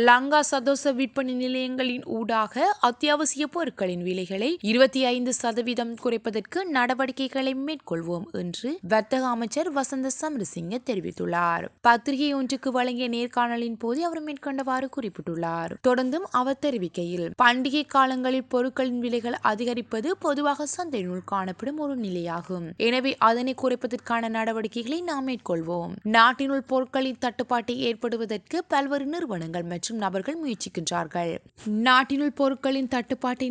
லங்கா சதோச விற்பனை நிலையங்களின் ஊடாக அத்தியாவசிய பொருட்களின் விலைகளை 25% குறைப்பதற்கு நடவடிக்கைகளை மேற்கொள்வோம் என்று வர்த்தக அமைச்சர் வசந்த சமரசிங்க தெரிவித்துள்ளார். பத்திரிகை ஒன்றுக்கு வழங்கிய நேர்காணலின் போது அவர் மேற்கொண்டவாறு குறிப்பிட்டுள்ளார். தொடர்ந்தும் அவர் தெரிவிக்கையில், பண்டிகை காலங்களில் பொருட்களின் விலைகள் அதிகரிப்பது பொதுவாக சந்தையினுள் காணப்படும் ஒரு நிலையாகும். எனவே அதனை குறைப்பதற்கான நடவடிக்கைகளை நாம் மேற்கொள்வோம். நாட்டினுள் பொருட்களின் தட்டுப்பாட்டை ஏற்படுவதற்கு பல்வேறு நிறுவனங்கள் மற்றும் நபர்கள் முயற்சிக்கின்றார்கள். நாட்டினுள் பொருட்களின் தட்டுப்பாட்டை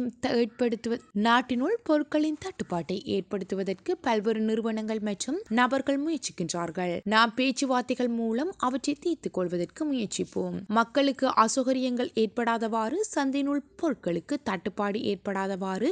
ஏற்படுத்துவதற்கு பல்வேறு நிறுவனங்கள் மற்றும் நபர்கள் முயற்சிக்கின்றார்கள். நாம் பேச்சுவார்த்தைகள் மூலம் அவற்றை தீர்த்துக் கொள்வதற்கு முயற்சிப்போம். மக்களுக்கு அசௌகரியங்கள் ஏற்படாதவாறு, சந்தையினுள் பொருட்களுக்கு தட்டுப்பாடு ஏற்படாதவாறு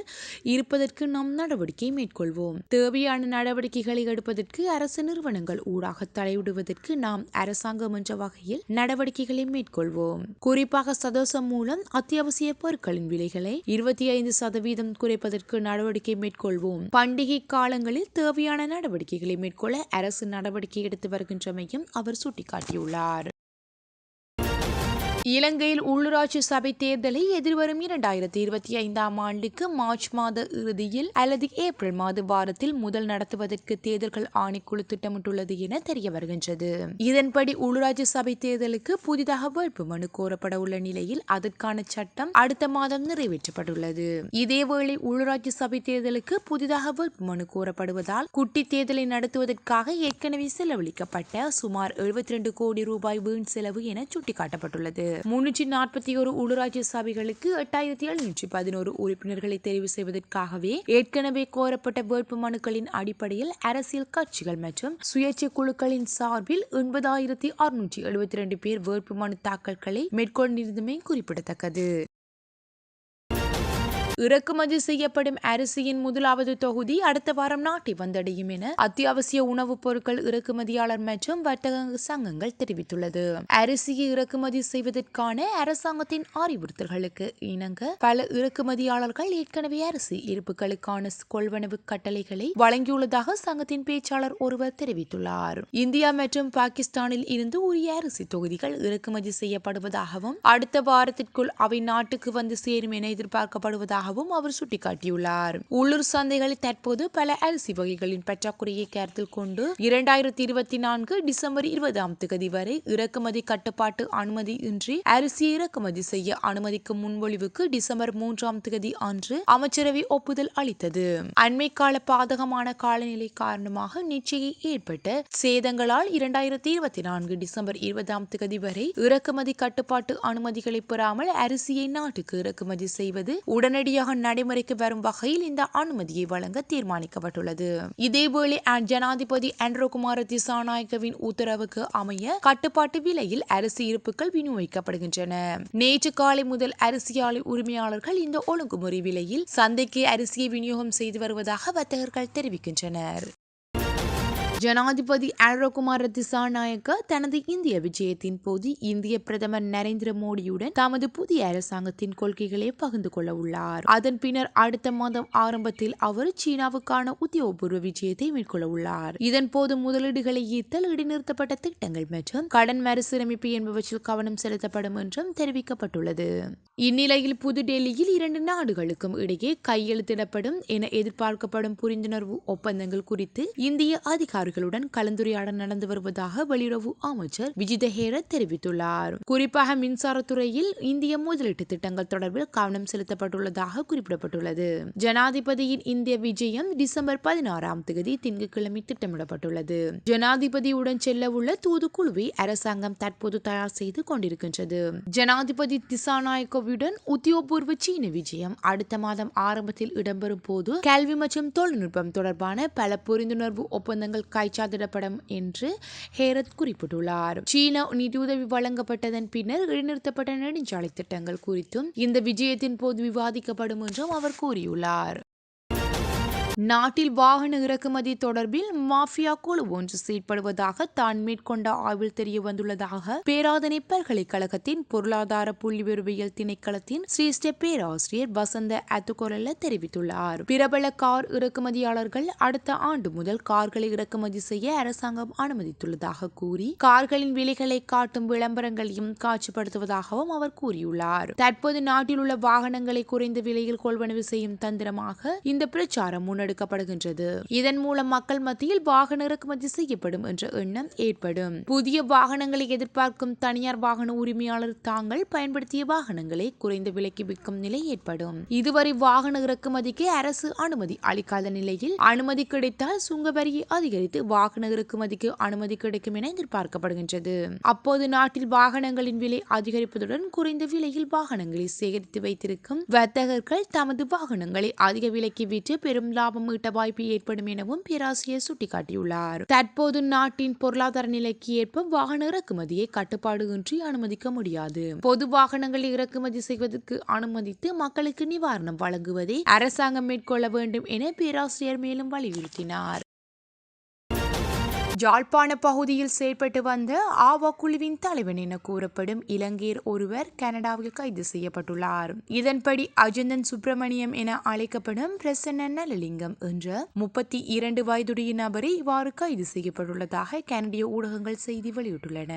இருப்பதற்கு நாம் நடவடிக்கை மேற்கொள்வோம். தேவையான நடவடிக்கைகளை எடுப்பதற்கு அரசு நிறுவனங்கள் ஊடாக தலையிடுவதற்கு நாம் அரசாங்கம் என்ற வகையில் நடவடிக்கைகளை மேற்கொள்வோம். குறிப்பாக சதோசம் மூலம் அத்தியாவசிய பொருட்களின் விலைகளை 25% குறைப்பதற்கு நடவடிக்கை மேற்கொள்வோம். பண்டிகை காலங்களில் தேவையான நடவடிக்கைகளை மேற்கொள்ள அரசு நடவடிக்கை எடுத்து வருகின்றமையும் அவர் சுட்டிக்காட்டியுள்ளார். இலங்கையில் உள்ளூராட்சி சபை தேர்தலை எதிர்வரும் 2025 ஆண்டுக்கு மார்ச் மாத இறுதியில் அல்லது ஏப்ரல் மாத வாரத்தில் முதல் நடத்துவதற்கு தேர்தல்கள் ஆணைக்குழு திட்டமிட்டுள்ளது என தெரிய வருகின்றது. இதன்படி உள்ளூராட்சி சபை தேர்தலுக்கு புதிதாக வேட்புமனு கோரப்பட உள்ள நிலையில் அதற்கான சட்டம் அடுத்த மாதம் நிறைவேற்றப்பட்டுள்ளது. இதேவேளை உள்ளூராட்சி சபை தேர்தலுக்கு புதிதாக வேட்புமனு கோரப்படுவதால் குட்டி தேர்தலை நடத்துவதற்காக ஏற்கனவே செலவழிக்கப்பட்ட சுமார் 72 கோடி ரூபாய் வீண் செலவு என சுட்டிக்காட்டப்பட்டுள்ளது. 341 உள்ளூராட்சி சபைகளுக்கு 8711 உறுப்பினர்களை தெரிவு செய்வதற்காகவே ஏற்கனவே கோரப்பட்ட வேட்பு மனுக்களின் அடிப்படையில் அரசியல் கட்சிகள் மற்றும் சுயேட்சை குழுக்களின் சார்பில் 9672 பேர் வேட்பு மனு தாக்கல்களை மேற்கொண்டிருந்தமை குறிப்பிடத்தக்கது. இறக்குமதி செய்யப்படும் அரிசியின் முதலாவது தொகுதி அடுத்த வாரம் நாட்டை வந்தடையும் என அத்தியாவசிய உணவுப் பொருட்கள் இறக்குமதியாளர் மற்றும் வர்த்தக சங்கங்கள் தெரிவித்துள்ளது. அரிசியை இறக்குமதி செய்வதற்கான அரசாங்கத்தின் அறிவுறுத்தல்களுக்கு இணங்க பல இறக்குமதியாளர்கள் ஏற்கனவே அரிசி இருப்புகளுக்கான கொள்வனவு கட்டளைகளை வழங்கியுள்ளதாக சங்கத்தின் பேச்சாளர் ஒருவர் தெரிவித்துள்ளார். இந்தியா மற்றும் பாகிஸ்தானில் இருந்து உரிய அரிசி தொகுதிகள் இறக்குமதி செய்யப்படுவதாகவும் அடுத்த வாரத்திற்குள் அவை நாட்டுக்கு வந்து சேரும் என எதிர்பார்க்கப்படுவதாக அவர் சுட்டிக்காட்டியுள்ளார். உள்ளூர் சந்தைகளில் தற்போது பல அரிசி வகைகளின் பற்றாக்குறையை கருத்தில் கொண்டு 2024 டிசம்பர் 20 வரை இறக்குமதி கட்டுப்பாட்டு அனுமதி இன்றி அரிசியை இறக்குமதி செய்ய அனுமதிக்கும் முன்மொழிவுக்கு டிசம்பர் 3 அன்று அமைச்சரவை ஒப்புதல் அளித்தது. அண்மை கால பாதகமான காலநிலை காரணமாக நிச்சய ஏற்பட்ட சேதங்களால் 2024 டிசம்பர் 20 வரை இறக்குமதி கட்டுப்பாட்டு அனுமதிகளை பெறாமல் அரிசியை நாட்டுக்கு இறக்குமதி செய்வது உடனடியாக நடைமுறைக்கு வரும் வகையில் இந்த அனுமதியை வழங்க தீர்மானிக்கப்பட்டுள்ளது. இதேவேளை ஜனாதிபதி அன்ரோகுமார திசாநாயக்கவின் உத்தரவுக்கு அமைய கட்டுப்பாட்டு விலையில் அரிசி இருப்புகள் விநியோகிக்கப்படுகின்றன. நேற்று காலை முதல் அரிசி ஆலை உரிமையாளர்கள் இந்த ஒழுங்குமுறை விலையில் சந்தைக்கு அரிசியை விநியோகம் செய்து வருவதாக வர்த்தகர்கள் தெரிவிக்கின்றனர். ஜனாதிபதி அன்ரோகுமார திசாநாயக்க தனது இந்திய விஜயத்தின் போது இந்திய பிரதமர் நரேந்திர மோடியுடன் தமது புதிய அரசாங்கத்தின் கொள்கைகளை பகிர்ந்து கொள்ள உள்ளார். அதன் பின்னர் அடுத்த மாதம் ஆரம்பத்தில் அவர் சீனாவுக்கான உத்தியோகபூர்வ விஜயத்தை மேற்கொள்ள உள்ளார். இதன் போது முதலீடுகளை ஈர்த்தல், இடைநிறுத்தப்பட்ட திட்டங்கள் மற்றும் கடன் மறுசீரமைப்பு என்பவற்றில் கவனம் செலுத்தப்படும் என்றும் தெரிவிக்கப்பட்டுள்ளது. இந்நிலையில் புதுடெல்லியில் 2 நாடுகளுக்கும் இடையே கையெழுத்திடப்படும் என எதிர்பார்க்கப்படும் புரிந்துணர்வு ஒப்பந்தங்கள் குறித்து இந்திய அதிகாரிகளுடன் கலந்துரையாடல் நடந்து வருவதாக வெளியுறவு அமைச்சர் விஜித ஹேரத் தெரிவித்துள்ளார். குறிப்பாக மின்சாரத்துறையில் இந்திய முதலீட்டு திட்டங்கள் தொடர்பில் கவனம் செலுத்தப்பட்டுள்ளதாக குறிப்பிடப்பட்டுள்ளது. ஜனாதிபதியின் இந்திய விஜயம் டிசம்பர் 16 திங்கட்கிழமை திட்டமிடப்பட்டுள்ளது. ஜனாதிபதியுடன் செல்ல உள்ள தூதுக்குழுவை அரசாங்கம் தற்போது தயார் செய்து கொண்டிருக்கின்றது. ஜனாதிபதி திசாநாயக்கவுடன் உத்தியோகபூர்வ சீன விஜயம் அடுத்த மாதம் ஆரம்பத்தில் இடம்பெறும் போது கல்வி மற்றும் தொழில்நுட்பம் தொடர்பான பல புரிந்துணர்வு ஒப்பந்தங்கள் கைச்சாத்திடப்படும் என்று ஹேரத் குறிப்பிட்டுள்ளார். சீன நிதியுதவி வழங்கப்பட்டதன் பின்னர் இடைநிறுத்தப்பட்ட நெடுஞ்சாலை திட்டங்கள் குறித்தும் இந்த விஜயத்தின் போது விவாதிக்கப்படும் என்றும் அவர் கூறியுள்ளார். நாட்டில் வாகன இறக்குமதி தொடர்பில் மாஃபியா குழு ஒன்று செயற்படுவதாக தான் மேற்கொண்ட ஆய்வில் தெரிய வந்துள்ளதாக பேராதனை பல்கலைக்கழகத்தின் பொருளாதார புள்ளிவிவரவியல் திணைக்களத்தின் சிரேஷ்ட பேராசிரியர் வசந்த அத்துக்கொரல்ல தெரிவித்துள்ளார். பிரபல கார் இறக்குமதியாளர்கள் அடுத்த ஆண்டு முதல் கார்களை இறக்குமதி செய்ய அரசாங்கம் அனுமதித்துள்ளதாக கூறி கார்களின் விலைகளை காட்டும் விளம்பரங்களையும் காட்சிப்படுத்துவதாகவும் அவர் கூறியுள்ளார். தற்போது நாட்டில் உள்ள வாகனங்களை குறைந்த விலையில் கொள்வனவு செய்யும் தந்திரமாக இந்த பிரச்சாரம் முன்னெடுக்கப்படுகின்றது. இதன் மூலம் மக்கள் மத்தியில் வாகன இறக்குமதி செய்யப்படும் என்ற எண்ணம் ஏற்படும். புதிய வாகனங்களை எதிர்பார்க்கும் தனியார் வாகன உரிமையாளர் தாங்கள் பயன்படுத்திய வாகனங்களை குறைந்த விலைக்கு விற்கும் நிலை ஏற்படும். இதுவரை வாகன இறக்குமதிக்கு அரசு அனுமதி அளிக்காத நிலையில் அனுமதி கிடைத்தால் சுங்க வரியை அதிகரித்து வாகன இறக்குமதிக்கு அனுமதி கிடைக்கும் என எதிர்பார்க்கப்படுகின்றது. அப்போது நாட்டில் வாகனங்களின் விலை அதிகரிப்பதுடன் குறைந்த விலையில் வாகனங்களை சேகரித்து வைத்திருக்கும் வர்த்தகர்கள் தமது வாகனங்களை அதிக விலைக்கு விற்று பெரும் லாபம் ஈட்ட வாய்ப்பு ஏற்படும் எனவும் பேராசிரியர் சுட்டிக்காட்டியுள்ளார். தற்போது நாட்டின் பொருளாதார நிலைக்கு ஏற்ப வாகன இறக்குமதியை கட்டுப்பாடு இன்றி அனுமதிக்க முடியாது. பொது வாகனங்களை இறக்குமதி செய்வதற்கு அனுமதித்து மக்களுக்கு நிவாரணம் வழங்குவதை அரசாங்கம் மேற்கொள்ள வேண்டும் என பேராசிரியர் மேலும் வலியுறுத்தினார். யாழ்ப்பாண பகுதியில் செயல்பட்டு வந்த ஆவா குழுவின் தலைவன் என கூறப்படும் இலங்கையர் ஒருவர் கனடாவில் கைது செய்யப்பட்டுள்ளார். இதன்படி அஜந்தன் சுப்பிரமணியம் என அழைக்கப்படும் பிரசன்ன நலலிங்கம் என்ற 32 வயதுடைய நபரை இவ்வாறு கைது செய்யப்பட்டுள்ளதாக கனடிய ஊடகங்கள் செய்தி வெளியிட்டுள்ளன.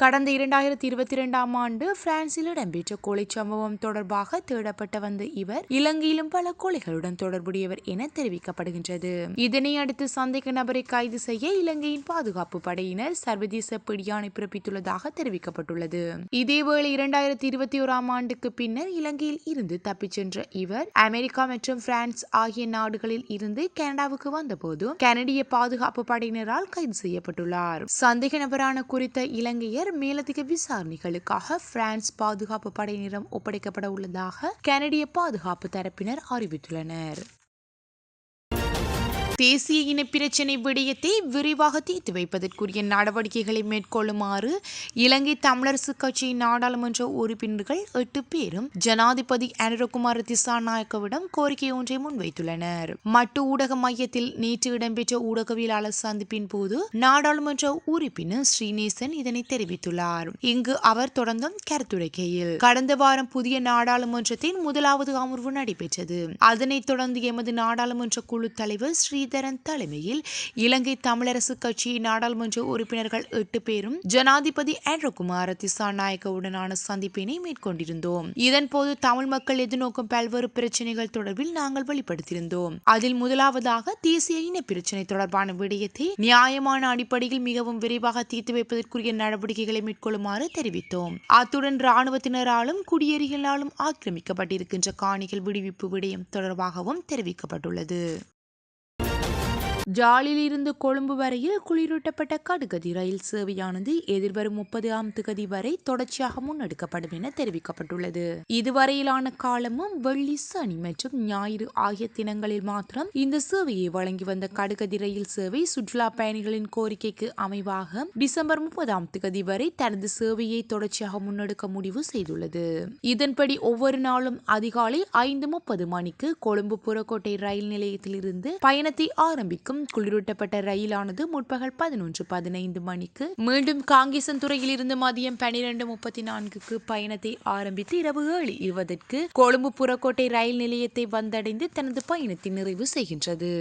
கடந்த 2022ஆம் ஆண்டு பிரான்சில் இடம்பெற்ற கொலை சம்பவம் தொடர்பாக தேடப்பட்டு வந்த இவர் இலங்கையிலும் பல கொலைகளுடன் தொடர்புடையவர் என தெரிவிக்கப்படுகின்றது. இதனை அடுத்து சந்தேக நபரை கைது செய்ய இலங்கையின் பாதுகாப்பு படையினர் சர்வதேச பிடியாணை பிறப்பித்துள்ளதாக தெரிவிக்கப்பட்டுள்ளது. இதேவேளை 2021ஆம் ஆண்டுக்கு பின்னர் இலங்கையில் இருந்து தப்பிச் சென்ற இவர் அமெரிக்கா மற்றும் பிரான்ஸ் ஆகிய நாடுகளில் இருந்து கனடாவுக்கு வந்தபோது கனடிய பாதுகாப்பு படையினரால் கைது செய்யப்பட்டுள்ளார். சந்தேக நபரான குறித்த இலங்கையர் மேலதிக விசாரணைகளுக்காக பிரான்ஸ் பாதுகாப்பு படையினரிடம் ஒப்படைக்கப்பட உள்ளதாக கனடிய பாதுகாப்பு தரப்பினர் அறிவித்துள்ளனர். தேசிய இன பிரச்சினை விடயத்தை விரிவாக தீர்த்து வைப்பதற்குரிய நடவடிக்கைகளை மேற்கொள்ளுமாறு இலங்கை தமிழரசு கட்சியின் நாடாளுமன்ற உறுப்பினர்கள் 8 பேரும் ஜனாதிபதி அனுரகுமார திசாநாயக்கவிடம் கோரிக்கை ஒன்றை முன்வைத்துள்ளனர். மட்டு ஊடக மையத்தில் நேற்று இடம்பெற்ற ஊடகவியலாளர் சந்திப்பின் போது நாடாளுமன்ற உறுப்பினர் ஸ்ரீநேசன் இதனை தெரிவித்துள்ளார். இங்கு அவர் தொடர்ந்தும் கருத்துரைக்கையில் கடந்த வாரம் புதிய நாடாளுமன்றத்தின் முதலாவது அமர்வு நடைபெற்றது. அதனைத் தொடர்ந்து எமது நாடாளுமன்ற குழு தலைவர் ஸ்ரீதரன் தலைமையில் இலங்கை தமிழரசு கட்சி நாடாளுமன்ற உறுப்பினர்கள் 8 பேரும் ஜனாதிபதி அனுரகுமார திசாநாயக்கவுடனான சந்திப்பினை மேற்கொண்டிருந்தோம். இதன்போது தமிழ் மக்கள் எதிர்நோக்கும் பல்வேறு பிரச்சனைகள் தொடர்பில் நாங்கள் வெளிப்படுத்தியிருந்தோம். அதில் முதலாவதாக தேசிய இன பிரச்சினை தொடர்பான விடயத்தை நியாயமான அடிப்படையில் மிகவும் விரைவாக தீர்த்து வைப்பதற்குரிய நடவடிக்கைகளை மேற்கொள்ளுமாறு தெரிவித்தோம். அத்துடன் இராணுவத்தினராலும் குடியேறிகளாலும் ஆக்கிரமிக்கப்பட்டிருக்கின்ற காணிகள் விடுவிப்பு விடயம் தொடர்பாகவும் தெரிவிக்கப்பட்டுள்ளது. ஜாலில் இருந்து கொழும்பு வரையில் குளிரூட்டப்பட்ட கடுகதி ரயில் சேவையானது எதிர்வரும் 30ஆம் திகதி வரை தொடர்ச்சியாக முன்னெடுக்கப்படும் என தெரிவிக்கப்பட்டுள்ளது. இதுவரையிலான காலமும் வெள்ளி, சனி மற்றும் ஞாயிறு ஆகிய தினங்களில் மாத்திரம் இந்த சேவையை வழங்கி வந்த கடுகதி ரயில் சேவை சுற்றுலா பயணிகளின் கோரிக்கைக்கு அமைவாக டிசம்பர் 30ஆம் திகதி வரை தனது சேவையை தொடர்ச்சியாக முன்னெடுக்க முடிவு செய்துள்ளது. இதன்படி ஒவ்வொரு நாளும் அதிகாலை 5:30 மணிக்கு கொழும்பு புறக்கோட்டை ரயில் நிலையத்தில் இருந்து பயணத்தை ஆரம்பிக்கும் குளிரூட்டப்பட்ட ரயிலானது முற்பகல் 11:15 மணிக்கு மீண்டும் காங்கேசன்துறையில் இருந்து மதியம் 12:34க்கு பயணத்தை ஆரம்பித்து இரவு 7:20க்கு கொழும்பு புறக்கோட்டை ரயில் நிலையத்தை வந்தடைந்து தனது பயணத்தை நிறைவு செய்கின்றது.